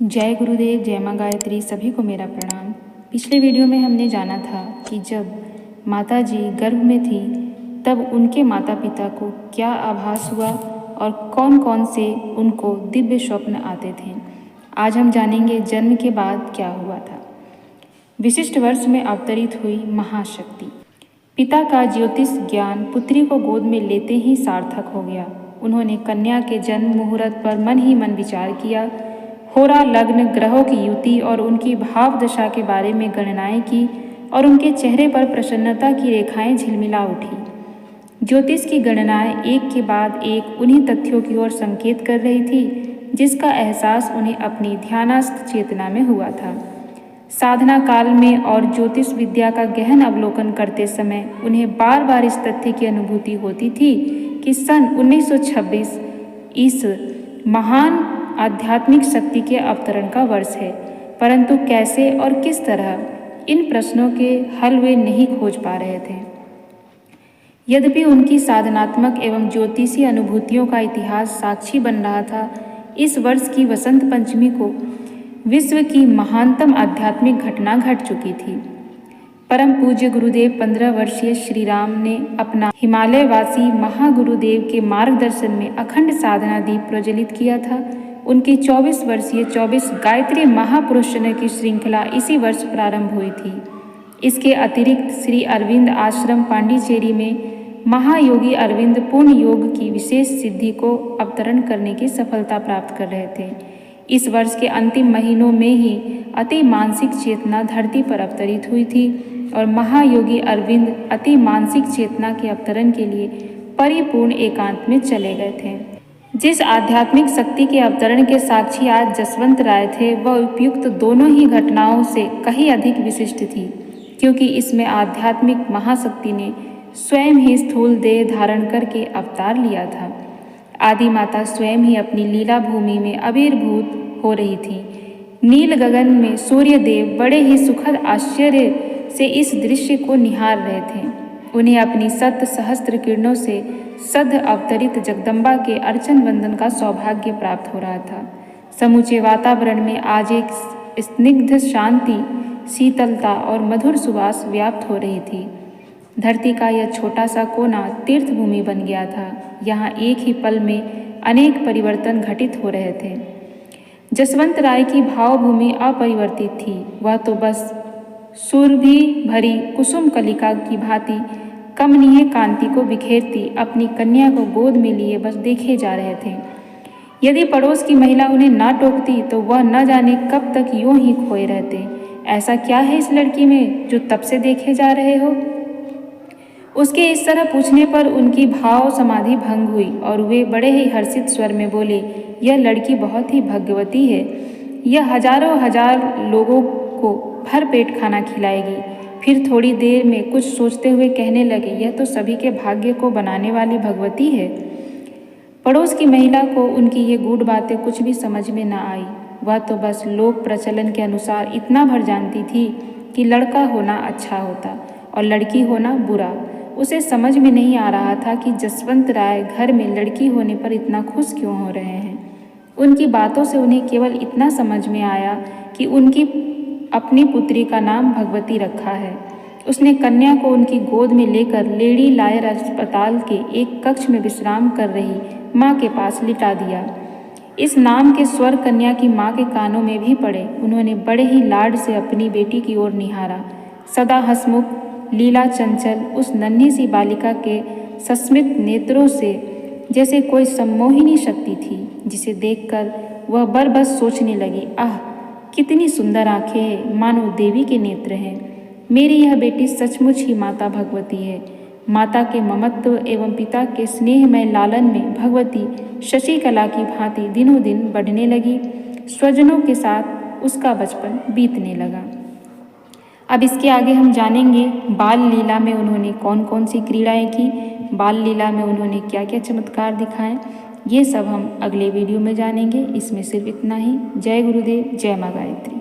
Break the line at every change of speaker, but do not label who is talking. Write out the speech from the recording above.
जय गुरुदेव, जय माँ गायत्री। सभी को मेरा प्रणाम। पिछले वीडियो में हमने जाना था कि जब माता जी गर्भ में थी तब उनके माता पिता को क्या आभास हुआ और कौन कौन से उनको दिव्य स्वप्न आते थे। आज हम जानेंगे जन्म के बाद क्या हुआ था। विशिष्ट वर्ष में अवतरित हुई महाशक्ति। पिता का ज्योतिष ज्ञान पुत्री को गोद में लेते ही सार्थक हो गया। उन्होंने कन्या के जन्म मुहूर्त पर मन ही मन विचार किया। होरा लग्न, ग्रहों की युति और उनकी भाव दशा के बारे में गणनाएं की और उनके चेहरे पर प्रसन्नता की रेखाएं झिलमिला उठी। ज्योतिष की गणनाएं एक के बाद एक उन्हीं तथ्यों की ओर संकेत कर रही थी जिसका एहसास उन्हें अपनी ध्यानस्थ चेतना में हुआ था। साधना काल में और ज्योतिष विद्या का गहन अवलोकन करते समय उन्हें बार बार इस तथ्य की अनुभूति होती थी कि सन 1926 इस महान आध्यात्मिक शक्ति के अवतरण का वर्ष है, परंतु कैसे और किस तरह, इन प्रश्नों के हल वे नहीं खोज पा रहे थे। यद्यपि उनकी साधनात्मक एवं ज्योतिषीय अनुभूतियों का इतिहास साक्षी बन रहा था, इस वर्ष की वसंत पंचमी को विश्व की महानतम आध्यात्मिक घटना घट चुकी थी। परम पूज्य गुरुदेव 15 वर्षीय श्री राम ने अपना हिमालयवासी महागुरुदेव के मार्गदर्शन में अखंड साधना दीप प्रज्वलित किया था। उनकी 24 वर्षीय 24 गायत्री महापुरुषों की श्रृंखला इसी वर्ष प्रारंभ हुई थी। इसके अतिरिक्त श्री अरविंद आश्रम पांडिचेरी में महायोगी अरविंद पूर्ण योग की विशेष सिद्धि को अवतरण करने की सफलता प्राप्त कर रहे थे। इस वर्ष के अंतिम महीनों में ही अति मानसिक चेतना धरती पर अवतरित हुई थी और महायोगी अरविंद अति मानसिक चेतना के अवतरण के लिए परिपूर्ण एकांत में चले गए थे। जिस आध्यात्मिक शक्ति के अवतरण के साक्षी आज जसवंत राय थे, वह उपयुक्त दोनों ही घटनाओं से कहीं अधिक विशिष्ट थी, क्योंकि इसमें आध्यात्मिक महाशक्ति ने स्वयं ही स्थूल देह धारण करके अवतार लिया था। आदि माता स्वयं ही अपनी लीला भूमि में आविर्भूत हो रही थी। नील गगन में सूर्य देव बड़े ही सुखद आश्चर्य से इस दृश्य को निहार रहे थे। उन्हें अपनी सत सहस्त्र किरणों से सद अवतरित जगदम्बा के अर्चन वंदन का सौभाग्य प्राप्त हो रहा था। समूचे वातावरण में आज एक स्निग्ध शांति, शीतलता और मधुर सुवास व्याप्त हो रही थी। धरती का यह छोटा सा कोना तीर्थ भूमि बन गया था। यहाँ एक ही पल में अनेक परिवर्तन घटित हो रहे थे। जसवंत राय की भावभूमि अपरिवर्तित थी। वह तो बस सुरभि भरी कुसुम कलिका की भांति कमनीय कांति को बिखेरती अपनी कन्या को गोद में लिए बस देखे जा रहे थे। यदि पड़ोस की महिला उन्हें ना टोकती तो वह न जाने कब तक यूं ही खोए रहते। ऐसा क्या है इस लड़की में जो तब से देखे जा रहे हो? उसके इस तरह पूछने पर उनकी भाव समाधि भंग हुई और वे बड़े ही हर्षित स्वर में बोले, यह लड़की बहुत ही भाग्यवती है। यह हजारों हजार लोगों को भर पेट खाना खिलाएगी। फिर थोड़ी देर में कुछ सोचते हुए कहने लगे, यह तो सभी के भाग्य को बनाने वाली भगवती है। पड़ोस की महिला को उनकी ये गूढ़ बातें कुछ भी समझ में न आई। वह तो बस लोक प्रचलन के अनुसार इतना भर जानती थी कि लड़का होना अच्छा होता और लड़की होना बुरा। उसे समझ में नहीं आ रहा था कि जसवंत राय घर में लड़की होने पर इतना खुश क्यों हो रहे हैं। उनकी बातों से उन्हें केवल इतना समझ में आया कि उनकी अपनी पुत्री का नाम भगवती रखा है। उसने कन्या को उनकी गोद में लेकर लेडी लायर अस्पताल के एक कक्ष में विश्राम कर रही माँ के पास लिटा दिया। इस नाम के स्वर कन्या की माँ के कानों में भी पड़े। उन्होंने बड़े ही लाड से अपनी बेटी की ओर निहारा। सदा हंसमुख, लीला चंचल उस नन्ही सी बालिका के सस्मित नेत्रों से जैसे कोई सम्मोहिनी शक्ति थी, जिसे देखकर वह बस सोचने लगी, आह कितनी सुंदर आंखें हैं, मानो देवी के नेत्र हैं। मेरी यह बेटी सचमुच ही माता भगवती है। माता के ममत्व एवं पिता के स्नेहमय लालन में भगवती शशिकला की भांति दिनों दिन बढ़ने लगी। स्वजनों के साथ उसका बचपन बीतने लगा। अब इसके आगे हम जानेंगे बाल लीला में उन्होंने कौन कौन सी क्रीड़ाएं की, बाल लीला में उन्होंने क्या क्या चमत्कार दिखाए। ये सब हम अगले वीडियो में जानेंगे। इसमें सिर्फ इतना ही। जय गुरुदेव, जय माँ गायत्री।